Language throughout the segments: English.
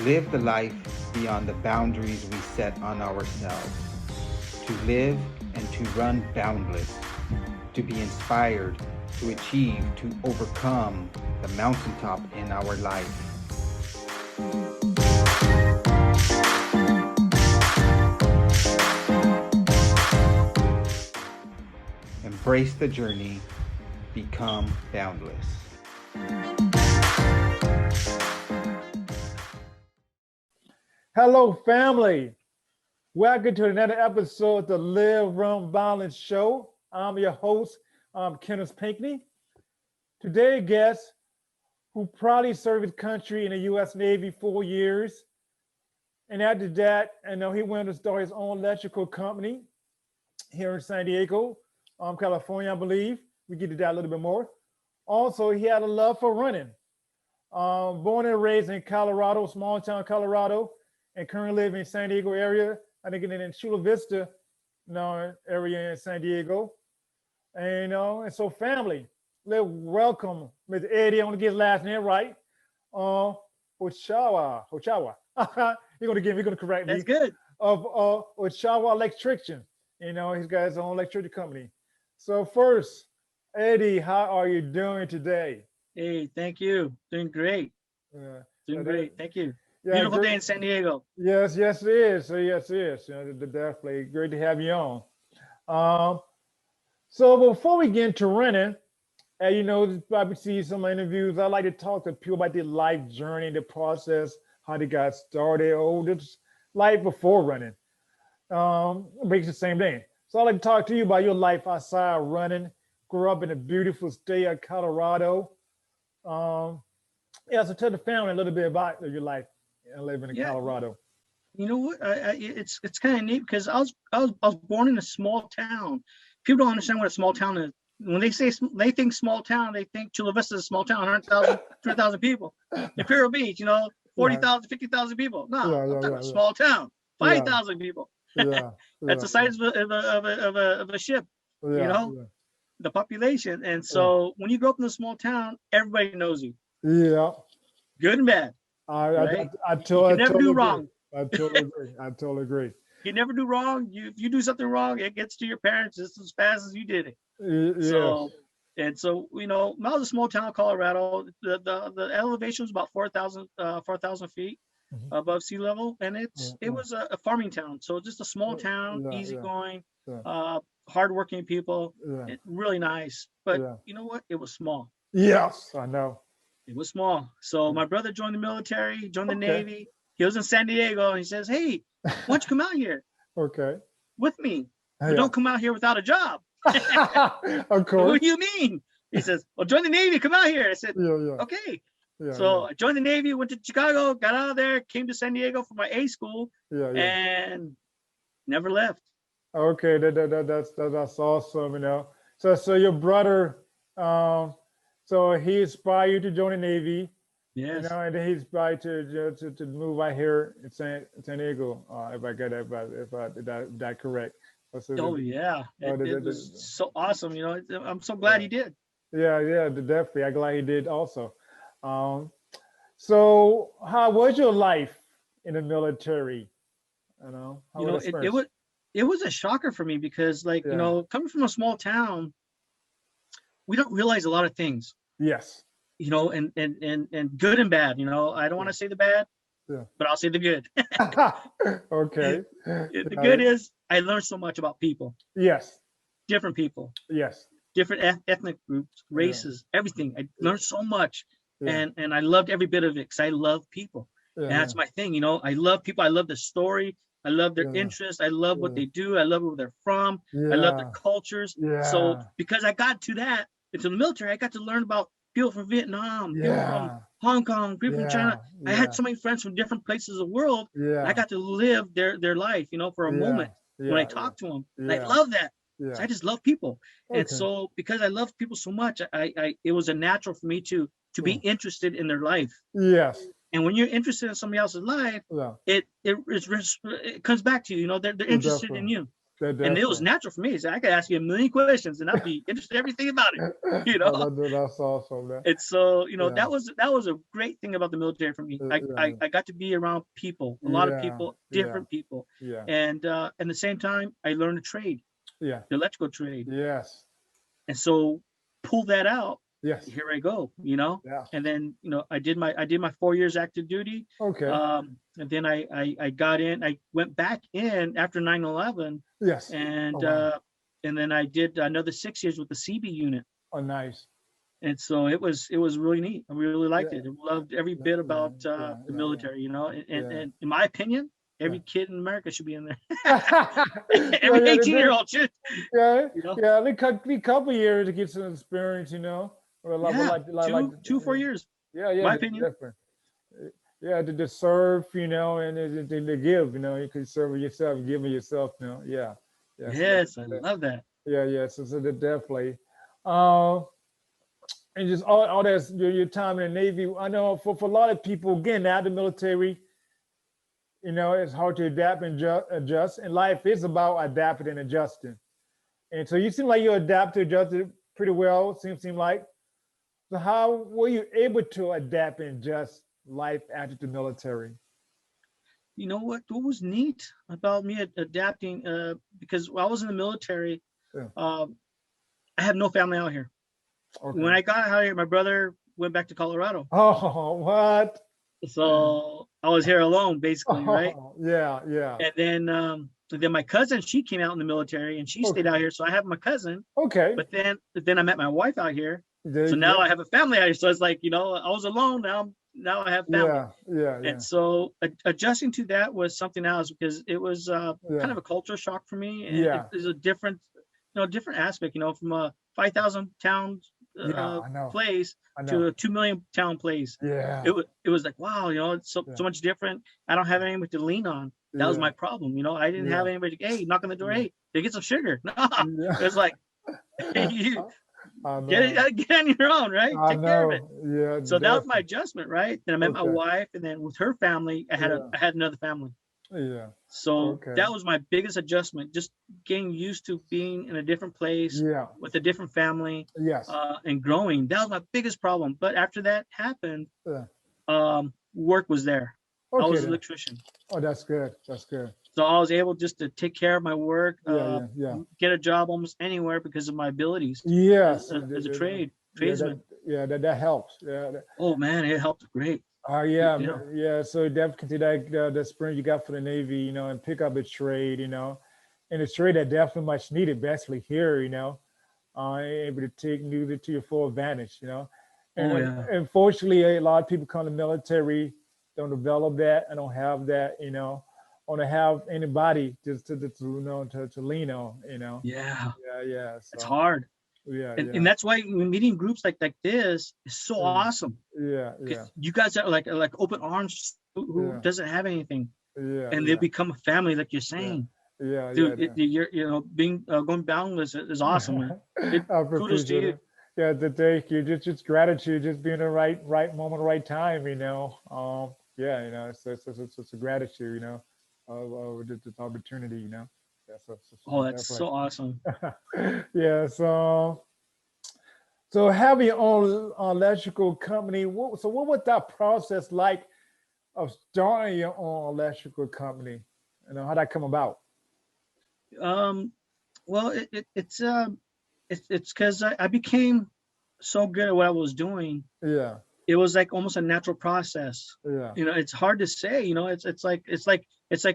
live the life beyond the boundaries we set on ourselves, to live and to run boundless, to be inspired, to achieve, to overcome the mountaintop in our life. Embrace the journey, become boundless. Hello, family. Welcome to another episode of the Live, Run, Balance Show. I'm your host, Kenneth Pinckney. Today, guest who proudly served his country in the U.S. Navy 4 years. And after that, I know he went to start his own electrical company here in San Diego, California, I believe. We get to that a little bit more. Also, he had a love for running. Born and raised in Colorado, small town Colorado, and currently live in San Diego area. I think in Chula Vista, area in San Diego. And and so family, let's welcome Mr. Eddie. I want to get his last name right. Ochoa. You're gonna correct me. That's good. Of Ochoa Electrician. He's got his own electricity company. So first, Eddie, how are you doing today? Hey, thank you. Doing great. Doing great. Thank you. Yeah, Beautiful great. day in San Diego. Yes, it is. So yes, it is. Definitely great to have you on. So before we get into running, you probably see some interviews. I like to talk to people about their life journey, the process, how they got started, just life before running. Makes the same thing. So I'd like to talk to you about your life outside running. Grew up in a beautiful state of Colorado. So tell the family a little bit about your life living in Colorado. You know what? It's kind of neat because I was born in a small town. People don't understand what a small town is. When they think small town, they think Chula Vista is a small town, 100,000, 200,000 people. Imperial Beach, 40,000, 50,000 people. No, I'm talking about a small town, 5,000 people. That's the size of a ship. The population. And so when you grow up in a small town, everybody knows you. Yeah. Good and bad. I never do wrong. I totally agree. You never do wrong. If you do something wrong, it gets to your parents just as fast as you did it. So when I was a small town, Colorado, the elevation was about 4,000 feet above sea level, and it was a farming town. So just a small town, easygoing, hardworking people, really nice. But you know what? It was small. Yes, I know. It was small. So my brother joined the military, joined the Navy. He was in San Diego, and he says, "Hey, why don't you come out here? With me? But don't come out here without a job." Of course. What do you mean? He says, "Well, join the Navy. Come out here." I said, "Okay." I joined the Navy, went to Chicago, got out of there, came to San Diego for my A school, and never left. Okay, that's awesome. So your brother, so he inspired you to join the Navy. Yes. And then he inspired to move out here in San Diego. If I got that correct. Oh yeah, it was so awesome. I'm so glad he did. Yeah, definitely. I'm glad he did also. So how was your life in the military? It was a shocker for me because coming from a small town, we don't realize a lot of things. Yes. And good and bad. I don't want to say the bad, but I'll say the good. Okay. The good is I learned so much about people. Yes. Different people. Yes. Different ethnic groups, races, everything. I learned so much, and I loved every bit of it because I love people. And that's my thing. I love people. I love the story. I love their interests. I love what they do. I love where they're from. I love their cultures. So because I got to that into the military, I got to learn about people from Vietnam, people from Hong Kong, people from China. I had so many friends from different places of the world. And I got to live their life, for a moment when I talk to them. And I love that. So I just love people. And so because I love people so much, it was a natural for me to be interested in their life. Yes. And when you're interested in somebody else's life, it comes back to you. They're interested in you. And it was natural for me. So I could ask you a million questions and I'd be interested in everything about it, you know. That's awesome, man. And so, you know, that was a great thing about the military for me. I got to be around people, a lot of people, different people. Yeah. And at the same time, I learned a trade. Yeah. The electrical trade. Yes. And so pull that out. Yes. Here I go, you know. Yeah. And then, you know, I did my 4 years active duty. Okay. And then I got in. I went back in after 9/11. Yes. And and then I did another 6 years with the Seabee unit. Oh, nice. And so it was really neat. I really liked it. I loved every bit about the military, you know. And in my opinion, every kid in America should be in there. Every 18-year-old should. Yeah. You know? Yeah. It could be a couple years to get some experience, you know. Or like 4 years. Yeah. Yeah. My opinion. Different. Yeah, to serve, you know, and to give, you know, you can serve yourself and give yourself, you know. Yeah. Yes, I love that. Yeah. So definitely. And just all that, your time in the Navy. I know for a lot of people, again, out of the military, you know, it's hard to adapt and adjust. And life is about adapting and adjusting. And so you seem like you adapted, adjusted pretty well, seem like. So how were you able to adapt and adjust life after the military? You know what was neat about me adapting, because while I was in the military, I have no family out here. Okay. When I got out here, my brother went back to Colorado. Oh, what? So I was here alone, basically, right? Yeah. And then my cousin, she came out in the military and she stayed out here. So I have my cousin. Okay. But then I met my wife out here. So now I have a family out here. So it's like, you know, I was alone. Now I have family. Yeah. And so adjusting to that was something else because it was kind of a culture shock for me. And it was a different aspect, you know, from a 5,000 town place to a 2 million town place. Yeah. It was like, wow, you know, it's so much different. I don't have anybody to lean on. That was my problem. You know, I didn't have anybody to, hey, knock on the door. Hey, they get some sugar. No, it was like, hey, get on your own, right? Take care of it. Yeah. So that was my adjustment, right? Then I met my wife, and then with her family, I had another family. Yeah. So that was my biggest adjustment, just getting used to being in a different place with a different family. Yes. And growing. That was my biggest problem. But after that happened, work was there. I was an electrician. Oh, that's good. That's good. So I was able just to take care of my work, get a job almost anywhere because of my abilities. Yes. As a tradesman. That helps. Yeah. Oh man, it helped great. Yeah. So definitely the experience you got for the Navy, you know, and pick up a trade, you know, and a trade that definitely much needed, especially here, you know, able to take it to your full advantage, you know. And unfortunately, a lot of people come to the military, don't develop that, I don't have that, you know, or to have anybody just to lean on, you know. Yeah. So, it's hard. And that's why meeting groups like this is so awesome. Yeah. You guys are like open arms who doesn't have anything. And they become a family, like you're saying. Dude, you're being going boundless is awesome. Kudos to you. Yeah, thank you. Just gratitude, just being the right moment, right time. You know. You know, it's a gratitude. You know, of this opportunity. You know. That's so awesome. Yeah. So having your own electrical company. What was that process like of starting your own electrical company? You know, how'd that come about? Well, it's because I became so good at what I was doing. Yeah. It was like almost a natural process. Yeah. You know, it's hard to say. You know, it's like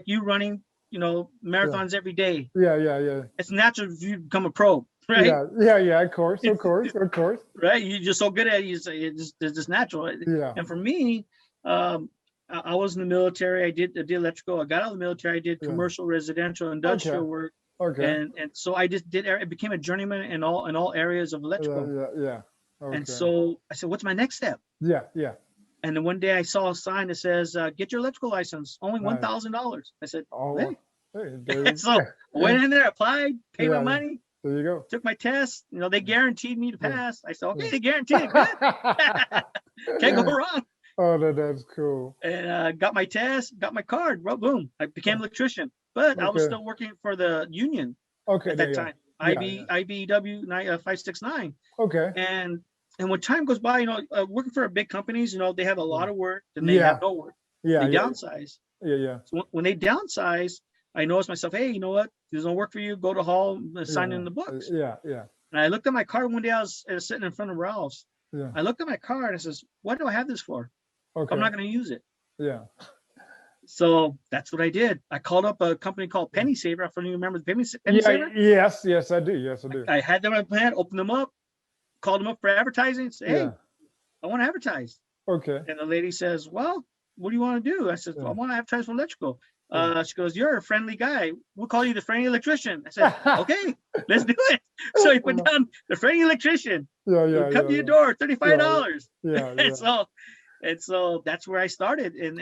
you running, you know, marathons every day. Yeah. It's natural if you become a pro, right? Yeah. Of course. Right. You're just so good at it. It's just natural. Yeah. And for me, I was in the military. I did electrical. I got out of the military. I did commercial, residential, industrial work. Okay. And so I just did. It became a journeyman in all areas of electrical. Yeah. Okay. And so I said, what's my next step? Yeah. And then one day I saw a sign that says, get your electrical license, only $1,000. I said, hey. So I went in there, applied, paid my money. There you go. Took my test. You know, they guaranteed me to pass. I said, okay, they guaranteed it. Can't go wrong. Oh, that's cool. And got my test, got my card. Boom. I became an electrician. but I was still working for the union at that time. IBEW 569. Okay. And when time goes by, working for big companies, they have a lot of work and they have no work. They downsize. So when they downsize, I noticed myself, hey, you know what? This doesn't work for you. Go to Hall, sign in the books. And I looked at my car one day. I was sitting in front of Ralph's. I looked at my car and I says, what do I have this for? Okay. I'm not going to use it. So that's what I did. I called up a company called Penny Saver. I don't even remember the Penny Saver. Yes, I do. I had them on my plan, opened them up, called them up for advertising. Say, hey, I want to advertise. Okay. And the lady says, well, what do you want to do? I said, well, I want to advertise for electrical. She goes, you're a friendly guy. We'll call you the friendly electrician. I said, okay, let's do it. So he put down the friendly electrician. Come to your door, $35. And so that's where I started. And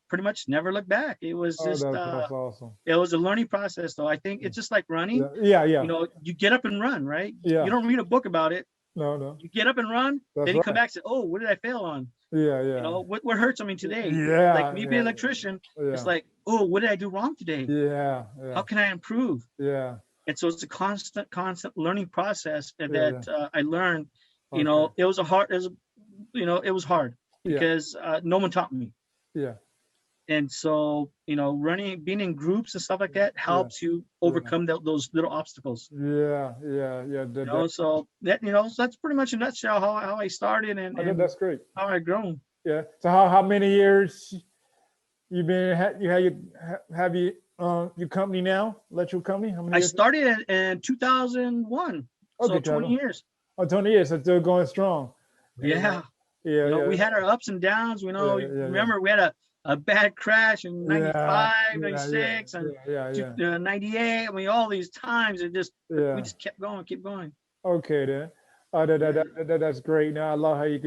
pretty much never looked back. It was just that's awesome. It was a learning process, though. I think it's just like running. You get up and run, right? You don't read a book about it. No. You get up and run, then you come back and say, oh, what did I fail on? What hurts me today? Like me being an electrician, it's like, oh, what did I do wrong today? How can I improve? And so it's a constant learning process that I learned. It was hard because no one taught me. And so, being in groups and stuff like that helps you overcome those little obstacles. So that's pretty much in a nutshell how I started and that's great. How I grown. So how many years you've been have you your company now, electrical company? How many years? I started in 2001. So 20 years. Oh, 20 years. So still going strong. We had our ups and downs. Remember we had a bad crash in 95, 96, and 98. I mean, all these times we just kept going. Okay, then. That's great. Now I love how you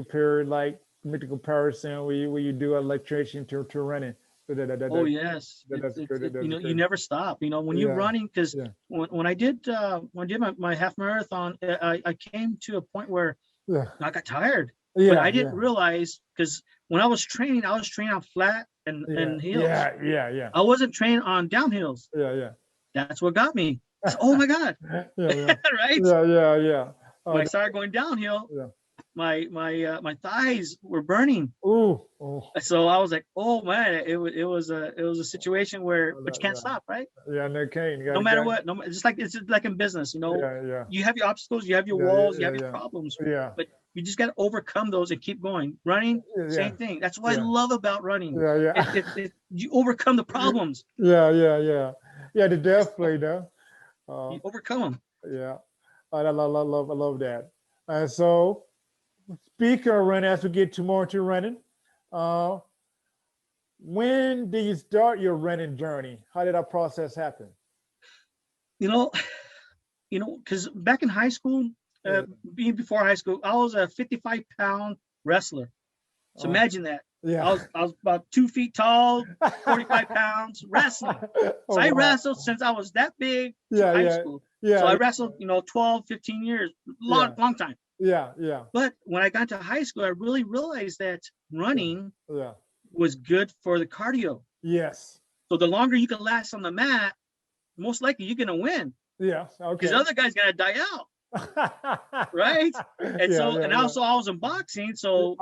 make the comparison where you do electrician to running. Yes. You never stop. When you're running, because when I did my half marathon, I came to a point where I got tired. But I didn't realize, because when I was training on flat and hills. I wasn't trained on downhills. That's what got me. Oh my God. Right? When I started going downhill, my thighs were burning. So I was like, oh man, it was a situation where, but you can't stop, right? No matter what, it's just like in business, you have your obstacles, you have your walls, you have your problems, but you just got to overcome those and keep going. Running, same thing. That's what I love about running. You overcome the problems. Definitely, though. You overcome them. I love that. And so, speaking of running, as we get more into running, when did you start your running journey? How did that process happen? Because back in high school, being before high school, I was a 55-pound wrestler. So imagine that. I was about 2 feet tall, 45 pounds, wrestling. So I wrestled since I was that big to high school. So I wrestled, 12, 15 years, long time. But when I got to high school, I really realized that running was good for the cardio. So the longer you can last on the mat, most likely you're gonna win. Because the other guy's gonna die out. Right? And also I was in boxing. So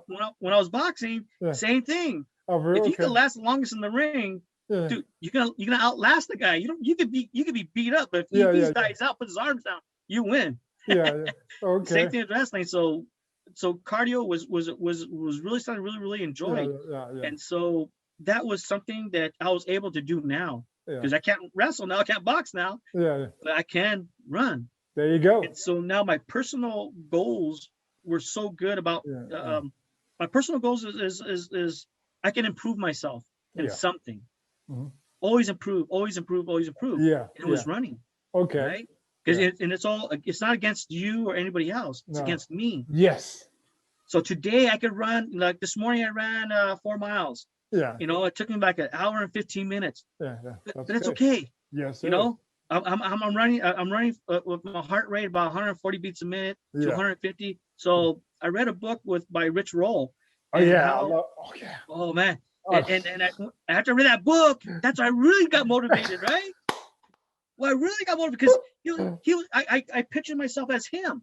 when I was boxing, same thing. If you can last the longest in the ring, dude, you're gonna outlast the guy. You could be beat up, but if he dies out, put his arms down, you win. Same thing as wrestling. So cardio was really something I really enjoyed. And so that was something that I was able to do now. Because I can't wrestle now, I can't box now. But I can run. There you go. And so now my personal goals were so good about my personal goals is I can improve myself in something. Always improve. And it was running. Right? Because it's not against you or anybody else. It's against me. So today I could run, like this morning I ran 4 miles. It took me like an hour and 15 minutes. But it's okay. I'm running with my heart rate about 140 beats a minute to 150. So I read a book by Rich Roll. Oh man, after I read that book, that's when I really got motivated, right? Well, I really got motivated because he was. I pictured myself as him.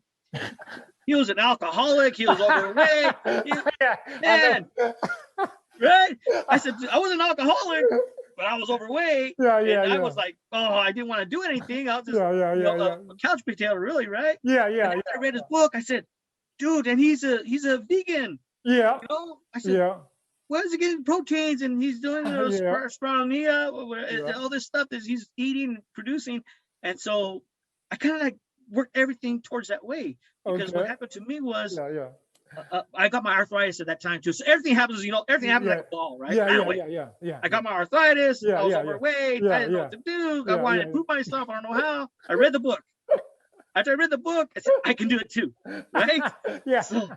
He was an alcoholic. He was overweight. Man, right? I said I was an alcoholic, but I was overweight. I was like, oh, I didn't want to do anything. I was just a couch potato, really, right? After I read his book, I said, dude, and he's a vegan. Yeah. You know, I said, where is he getting proteins? And he's doing sproutomia, all this stuff that he's eating and producing. And so I kind of like worked everything towards that way, because what happened to me was I got my arthritis at that time too. So everything happens, everything happens like a ball, right? I got my arthritis. I was overweight. I didn't know what to do. I wanted to prove myself. I don't know how. I read the book. After I read the book, I said, I can do it too, right? So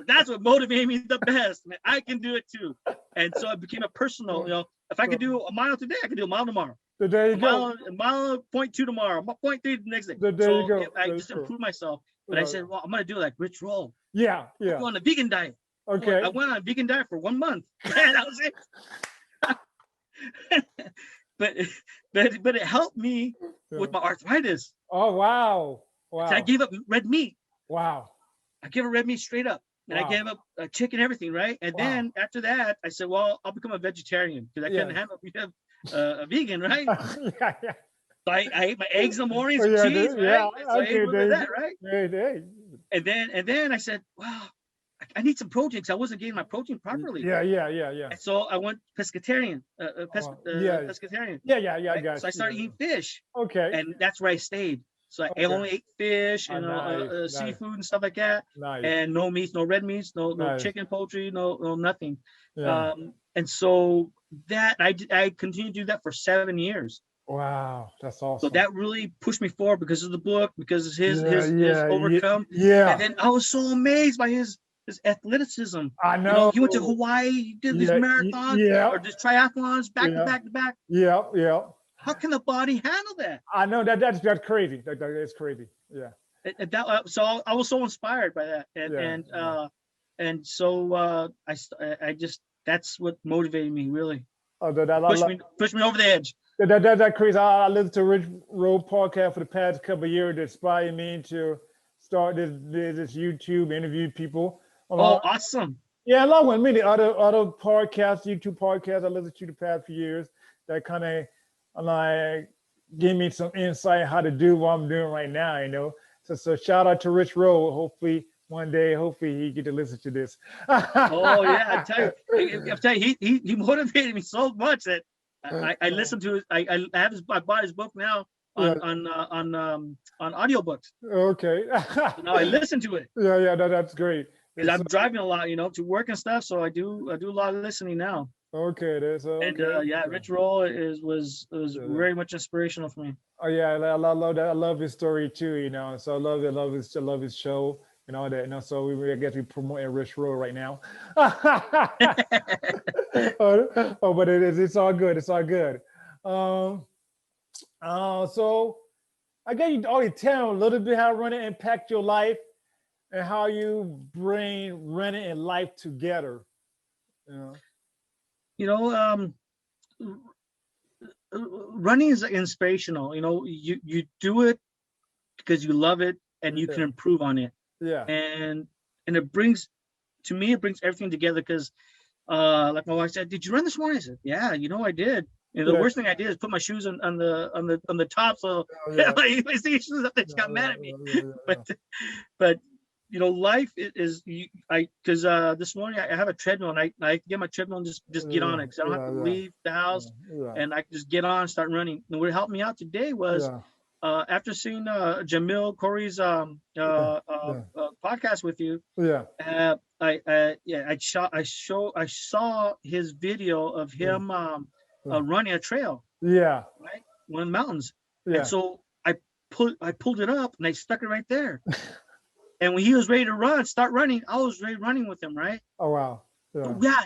that's what motivated me the best. Man, I can do it too. And so it became a personal, if I could do a mile today, I could do a mile tomorrow. There you go. A mile 0.2 tomorrow, 0.3 the next day. There you go. I just improved myself. But I said, well, I'm going to do it like Rich Roll. Yeah. I'm on a vegan diet. Okay. I went on a vegan diet for 1 month. And that was it. but it helped me with my arthritis. Oh, wow. Wow. So I gave up red meat. Wow. I gave up red meat straight up. And I gave up chicken, everything, right? And then after that, I said, well, I'll become a vegetarian because I couldn't handle a vegan, right? So I ate my eggs in the mornings and cheese, right? So I ate a little bit of that, right? And then I said, wow, I need some protein because I wasn't getting my protein properly. Yeah. And so I went pescatarian. Pescatarian. Yeah, I got it. So I started eating fish. Okay. And that's where I stayed. So I only ate fish and seafood and stuff like that. Nice. And no meats, no red meats, no chicken, poultry, no nothing. Yeah. And so that I continued to do that for 7 years. Wow, that's awesome. So that really pushed me forward because of the book, because of his overcome. Yeah. And then I was so amazed by his athleticism. I know. He went to Hawaii, he did these marathons or just triathlons back to back to back. Yeah. How can the body handle that? I know that's crazy. That's crazy. Yeah. So I was so inspired by that, and so I just that's what motivated me really. Oh, pushed me over the edge. That's crazy. I listened to Rich Roll podcast for the past couple of years. That inspired me to start this YouTube, interview people. Oh, awesome! Yeah, along with many other podcasts, YouTube podcasts I listened to the past few years that kind of like give me some insight how to do what I'm doing right now. So shout out to Rich Roll. Hopefully one day, he get to listen to this. Oh yeah, I tell you, he motivated me so much that I listened to it. I bought his book now on audiobooks. Okay. So now I listen to it. Yeah, that's great. Because I'm driving a lot, to work and stuff. So I do a lot of listening now. Okay, that's okay. And Rich Roll was very much inspirational for me. Oh yeah, I love that. I love his story too. So I love his show and all that. So I guess we promoting Rich Roll right now. But it's all good. It's all good. So I guess you already tell a little bit how running impact your life and how you bring running and life together. Running is inspirational. You do it because you love it and you can improve on it. Yeah. And it brings everything together because like my wife said, did you run this morning? I said, yeah, I did. The worst thing I did is put my shoes on the top, so my shoes up there, she got mad at me. But life is because this morning I have a treadmill and I get my treadmill and just get on it because I don't have to leave the house and I can just get on and start running. And what helped me out today was after seeing Jamil Corey's podcast with you. I saw his video of him running a trail. Right, one of the mountains. And so I pulled it up and I stuck it right there. And when he was ready to start running, I was ready running with him, right? Oh wow.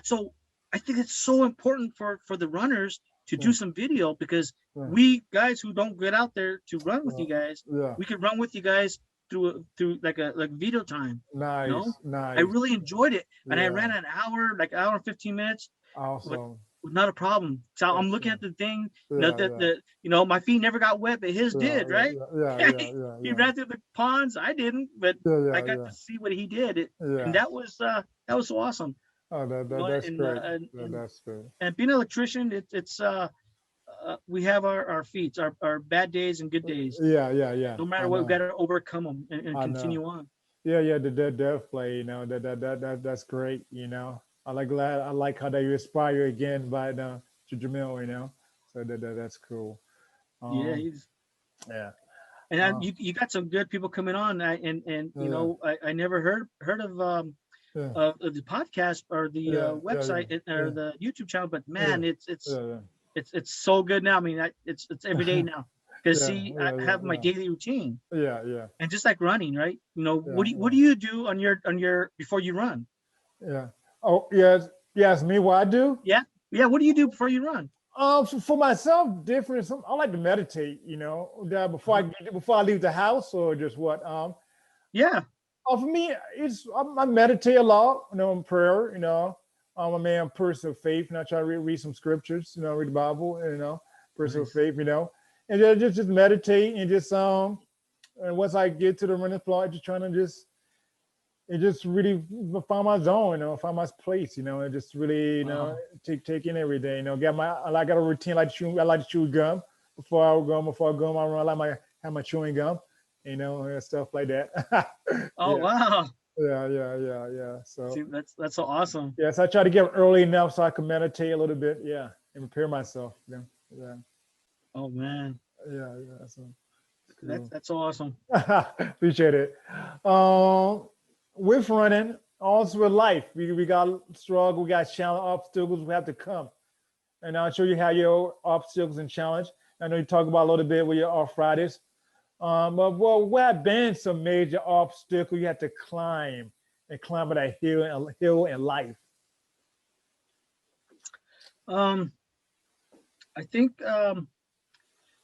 So I think it's so important for the runners to do some video because we guys who don't get out there to run with you guys, we could run with you guys through like video time. Nice. I really enjoyed it. And I ran an hour and 15 minutes. Awesome. not a problem. So I'm looking at the thing, my feet never got wet, but his did, right? He ran through the ponds. I didn't, but I got to see what he did. And that was so awesome. Oh, that's great. That's great. And being an electrician, it's we have our feats, our bad days and good days. Yeah. No matter what, we got to overcome them and continue on. Yeah, the dev play, that's great, I like how they inspire again by Jamil, so that's cool. Yeah. And you got some good people coming on, I never heard of the podcast or the website or the YouTube channel, but man, it's so good now. I mean, it's every day now. Because I have my daily routine. And just like running, right? What do you do on your before you run? Yeah. Oh, yes. Me, what I do? Yeah. What do you do before you run? For myself, different. I like to meditate. Before I leave the house, or just what? Yeah. For me, I meditate a lot. In prayer. I'm a man, person of faith, and I try to read some scriptures. Read the Bible. Person of faith. And just meditate and just and once I get to the running floor, just trying to just really find my zone, find my place, and just really take in every day, I got a routine. I like to chew gum before I go I run. I like have my chewing gum, and stuff like that. Oh wow. Yeah. So see, that's so awesome. Yes, I try to get up early enough so I can meditate a little bit, and prepare myself. Yeah. Oh man. Yeah. So cool. That's so awesome. Appreciate it. With running, also with life, we got struggle, we got challenge, obstacles we have to come. And I'll show you how your obstacles and challenge. I know you talk about a little bit with your arthritis. But what have been some major obstacles you have to climb that hill in life? I think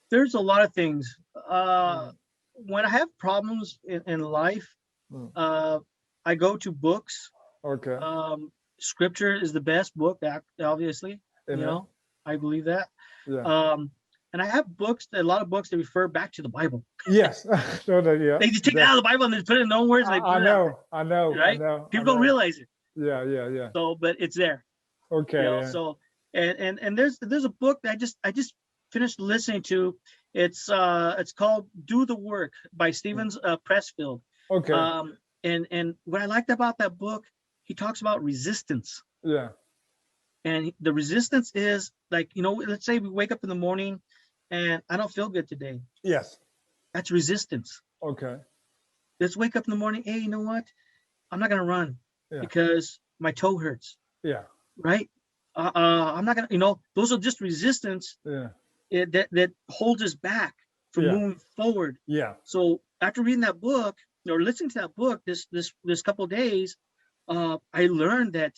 there's a lot of things. When I have problems in life, I go to books. Okay. Scripture is the best book, obviously. Amen. I believe that. Yeah. And I have a lot of books that refer back to the Bible. Yes. They just take it out of the Bible and they put it in their own words. I know. Right? People don't realize it. Yeah. So, but it's there. Okay. So, and there's a book that I just finished listening to. It's called Do the Work by Stevens Pressfield. Okay. And what I liked about that book, he talks about resistance. Yeah. And the resistance is like, let's say we wake up in the morning and I don't feel good today. Yes. That's resistance. Okay. Let's wake up in the morning. Hey, you know what? I'm not going to run because my toe hurts. Yeah. Right. I'm not going to, those are just resistance. Yeah. That holds us back from moving forward. Yeah. So after reading that book or listening to that book this couple of days, I learned that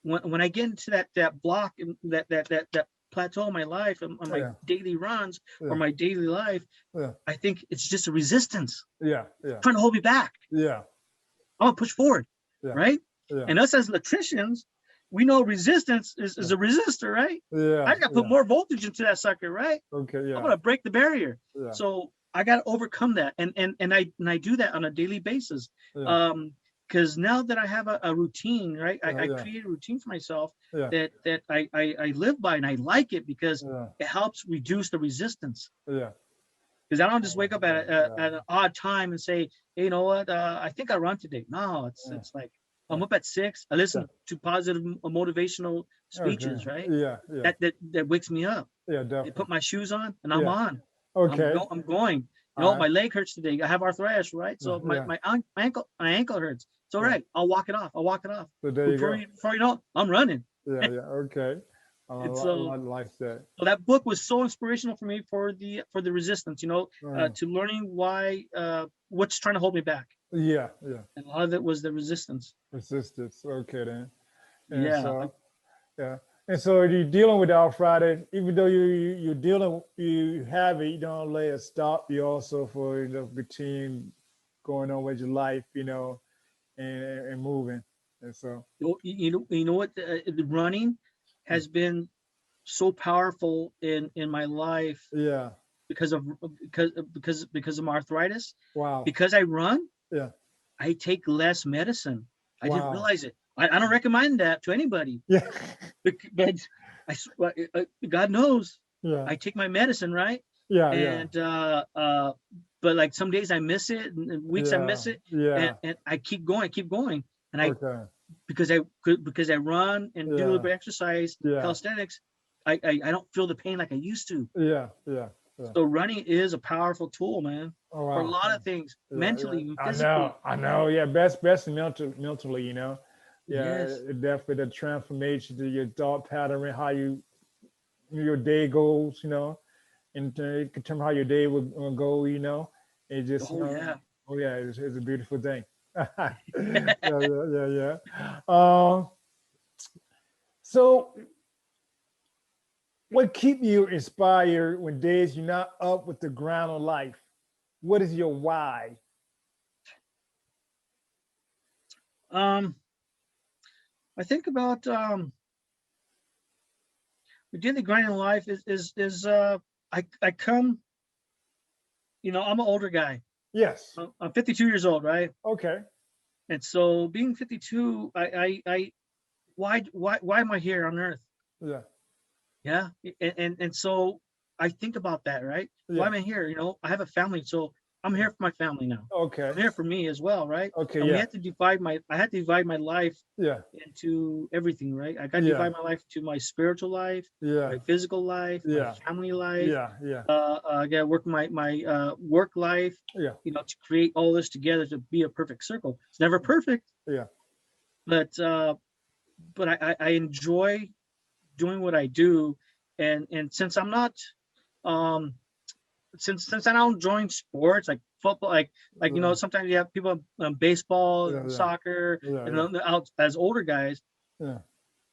when I get into that block and that plateau in my life and on my daily runs or my daily life, I think it's just a resistance. Yeah. Trying to hold me back. Yeah. I want to push forward. Yeah. Right. Yeah. And us as electricians, we know resistance is a resistor, right? Yeah. I got to put more voltage into that sucker, right? Okay. Yeah. I'm gonna break the barrier. Yeah. So I got to overcome that, and I do that on a daily basis. Yeah. Because now that I have a routine, right? I create a routine for myself that I live by, and I like it because it helps reduce the resistance. Yeah. Because I don't just wake up at an odd time and say, hey, you know what? I think I run today. No, it's like I'm up at 6. I listen to positive motivational speeches, right? Yeah. That wakes me up. Yeah, definitely. They put my shoes on and I'm on. Okay. I'm going. My leg hurts today. I have arthritis, right? So my ankle hurts. It's all right. I'll walk it off. So there you go. Before you know it, I'm running. Yeah. Okay. I like that. So that book was so inspirational for me for the resistance, to learning why what's trying to hold me back. Yeah. And a lot of it was the resistance. Okay then. And And so you're dealing with arthritis, even though you have it, you don't let it stop you also for between going on with your life, and moving. And so you know what, the running has been so powerful in my life Yeah. because of my arthritis. Wow. Because I run, Yeah. I take less medicine. I didn't Wow. realize it. I don't recommend that to anybody. Yeah. But God knows Yeah. I take my medicine, right? Yeah. Yeah. And but like some days I miss it, and weeks I Yeah. miss it, Yeah. and I keep going, and I Okay. because I run and do a little Yeah. bit of exercise, Yeah. calisthenics, I don't feel the pain like I used to. Yeah. Yeah. Yeah. So running is a powerful tool, man, Oh for a wow. lot of things, Yeah. Yeah. mentally and I physically. know. I know. Yeah. Best mentally. You know. Yeah. Yes. It definitely the transformation to your thought pattern and how your day goes. You know, and it can determine how your day will go. You know, it just Oh yeah. oh yeah, it's a beautiful thing. Yeah. Yeah. Yeah. Yeah. Um. So, what keep you inspired when days you're not up with the ground of life? What is your why? Um, I think about the daily grind in life is I come, I'm an older guy. Yes. I'm 52 years old, right? Okay. And so being 52, why am I here on earth? Yeah. Yeah. And so I think about that, right? Why Yeah. am I here? I have a family, so I'm here for my family now. Okay. I'm here for me as well, right? Okay. And Yeah. I had to divide my life Yeah. into everything, right? I got to Yeah. divide my life to my spiritual life, Yeah. my physical life, my Yeah. family life. Yeah. Yeah. I got to work my work life, Yeah. to create all this together to be a perfect circle. It's never perfect, Yeah. but I enjoy doing what I do, and since I'm not um since I don't join sports like football, Yeah. sometimes you have people baseball, Yeah. Yeah. soccer, Yeah. and Yeah. then out as older guys Yeah.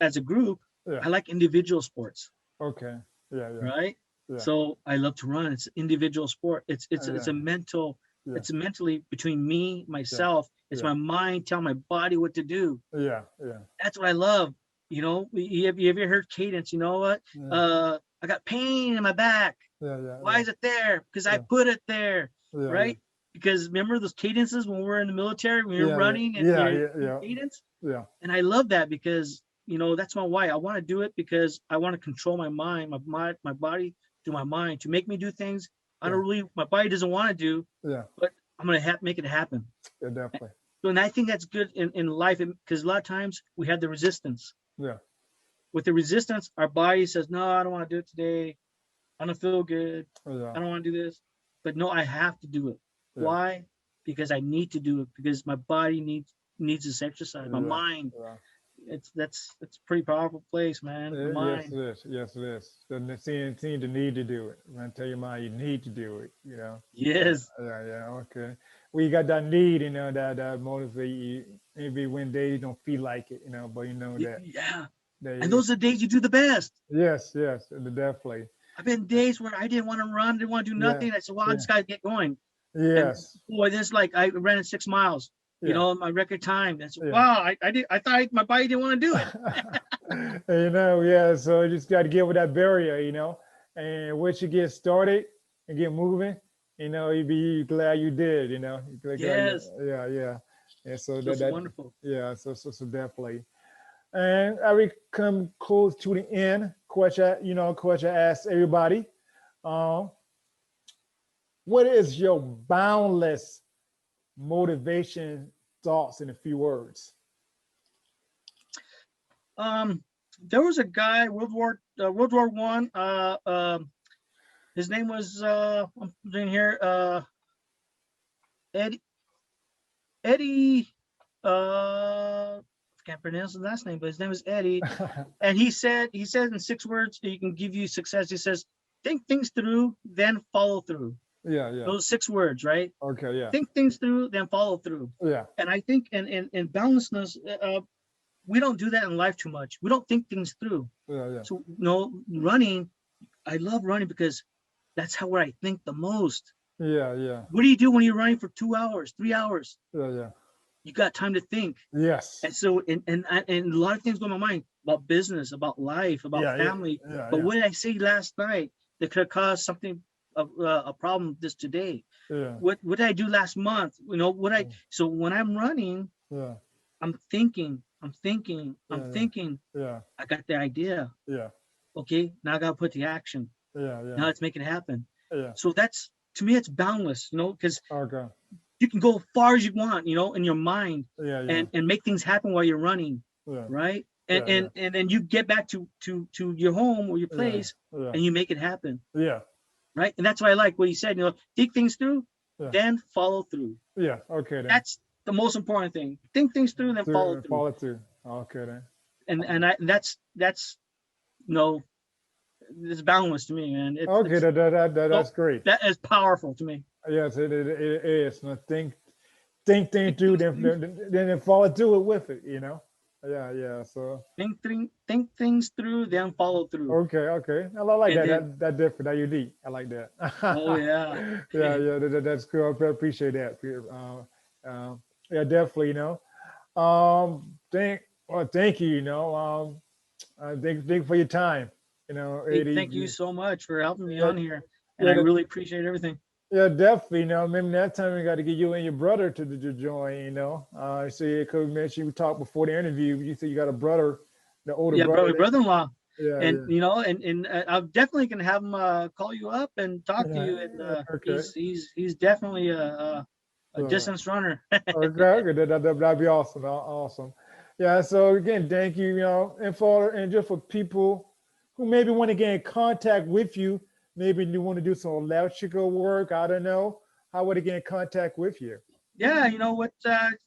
as a group. Yeah. I like individual sports, Okay. Yeah. Yeah. right? Yeah. So I love to run. It's individual sport. It's Yeah. a mental. Yeah. It's mentally between me, Yeah. myself. It's Yeah. my mind telling my body what to do. Yeah. Yeah. That's what I love. You ever heard cadence? You know what? Yeah. I got pain in my back. Yeah. Yeah. Why is it there? Because I Yeah. put it there, Yeah. right? Because remember those cadences when we were in the military, when you're Yeah. running and Yeah. you're Yeah. in Yeah. cadence? Yeah. And I love that because, that's my why. I want to do it because I want to control my mind, my body through my mind to make me do things my body doesn't want to do, Yeah. but I'm going to make it happen. Yeah. Definitely. So, and I think that's good in life because a lot of times we have the resistance. Yeah. With the resistance, our body says, no, I don't want to do it today. I don't feel good. Yeah. I don't want to do this. But no, I have to do it. Yeah. Why? Because I need to do it because my body needs this exercise. My mind. Yeah. That's a pretty powerful place, man. The mind. Yes, it is. Yes, it is. Doesn't seem the need to do it. When I tell your mind, you need to do it. Yes. Yeah. Yeah. Okay. Well, you got that need, that motivate you. Maybe when days don't feel like it, but that. Yeah. That And those are the days you do the best. Yes. Yes. Definitely. I've been days where I didn't want to run, didn't want to do nothing. I said, well, I just got to get going. Yes. And boy, this I ran in 6 miles. In my record time. That's wow. I thought my body didn't want to do it. Yeah. So you just got to get with that barrier, and once you get started and get moving, you'd be glad you did, Yes. Yeah. And so that's wonderful. Yeah. So definitely. And I will come close to the end. Question I ask everybody. What is your boundless motivation thoughts in a few words? There was a guy, World War I. His name was I'm doing here, Eddie. I can't pronounce his last name, but his name is Eddie. And he said in 6 words, he can give you success. He says, think things through, then follow through. Yeah. Those 6 words, right? Okay. Yeah. Think things through, then follow through. Yeah. And I think in boundlessness, we don't do that in life too much. We don't think things through. Yeah. So running, I love running because that's where I think the most. Yeah. What do you do when you're running for 2 hours, 3 hours? Yeah. you got time to think. Yes. And so, and a lot of things go in my mind about business, about life, about family. But what did I say last night that could have caused something, a problem this today? Yeah. What did I do last month? You know, so when I'm running, I'm thinking. Yeah. I got the idea. Yeah. Okay, now I got to put the action. Yeah. Now let's make it happen. Yeah. So that's, to me, it's boundless, you know, because Okay. you can go as far as you want, you know, in your mind, Yeah. and make things happen while you're running, right? And then you get back to your home or your place, and you make it happen. Yeah. Right. And that's why I like what he said, you know, think things through, then follow through. Yeah. Okay. Then. That's the most important thing. Think things through, then follow through. Follow through. Okay. Then. And that's you know, it's boundless to me, man. Okay. That's great. That is powerful to me. Yes, it is. No, think things through, then follow through it with it. You know. Yeah. So think things through, then follow through. Okay. I like that. That different. That unique. I like that. Oh yeah. Yeah. That's cool. I appreciate that. Yeah, definitely. You know. Thank you. You know. Thank you for your time. You know. Hey, thank you so much for helping me on here, and I really appreciate everything. Yeah, definitely. You know, maybe that time we got to get you and your brother to join. You know, I see because mentioned we talked before the interview. You said you got a brother, the older brother. Brother-in-law. Yeah, you know, and I'm definitely gonna have him call you up and talk to you. And he's definitely a distance runner. Okay, that'd be awesome. Awesome. Yeah. So again, thank you. You know, and just for people who maybe want to get in contact with you. Maybe you want to do some electrical work. I don't know. How would they get in contact with you? Yeah, you know what?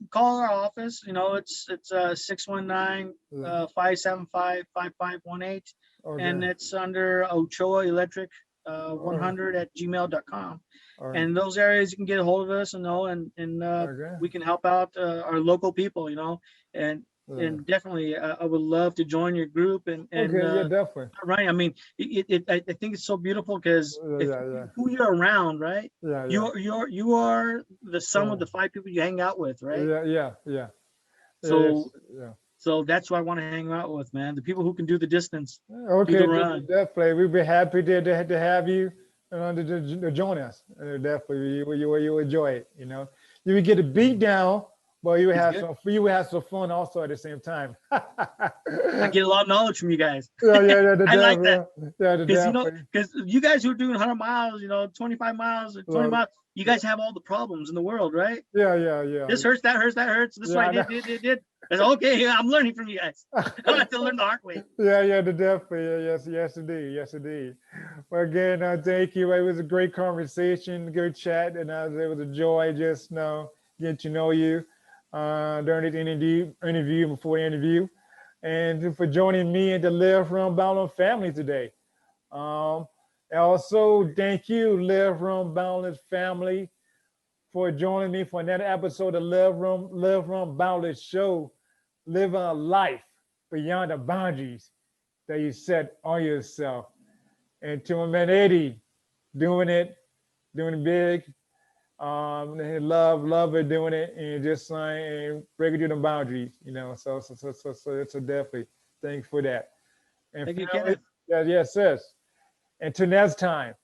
Call our office. You know, it's 619-575-5518, and it's under Ochoa Electric 100@gmail.com. And those areas you can get a hold of us, you know, and we can help out our local people, you know, and definitely I would love to join your group and definitely. Right. I mean, I think it's so beautiful because who you're around, right? You are the sum of the 5 people you hang out with, right? Yeah. So that's who I want to hang out with, man. The people who can do the distance. Okay, do the run. Definitely. We'd be happy to have you to join us. Definitely, you enjoy it. You know, you would get a beat down. Well, you would have some fun also at the same time. I get a lot of knowledge from you guys. Yeah, I like that. Because you know, because you guys who are doing 100 miles, you know, 25 miles, or 20 miles, you guys have all the problems in the world, right? Yeah. This hurts, that hurts, that hurts. This one I did. It's okay. I'm learning from you guys. I don't have to learn the hard way. Yeah, definitely. Yes, indeed. Well, again, thank you. It was a great conversation, good chat, and it was a joy just getting to know you. During the interview, before the interview, and for joining me and the Live Run Boundless family today. Also, thank you, Live Run Boundless family, for joining me for another episode of Live Run Boundless show, living a life beyond the boundaries that you set on yourself. And to my man Eddie, doing it big. Love it doing it and just saying and breaking through the boundaries, you know. So it's definitely thank you for that. And thank you, Kenneth. Yes. Until next time,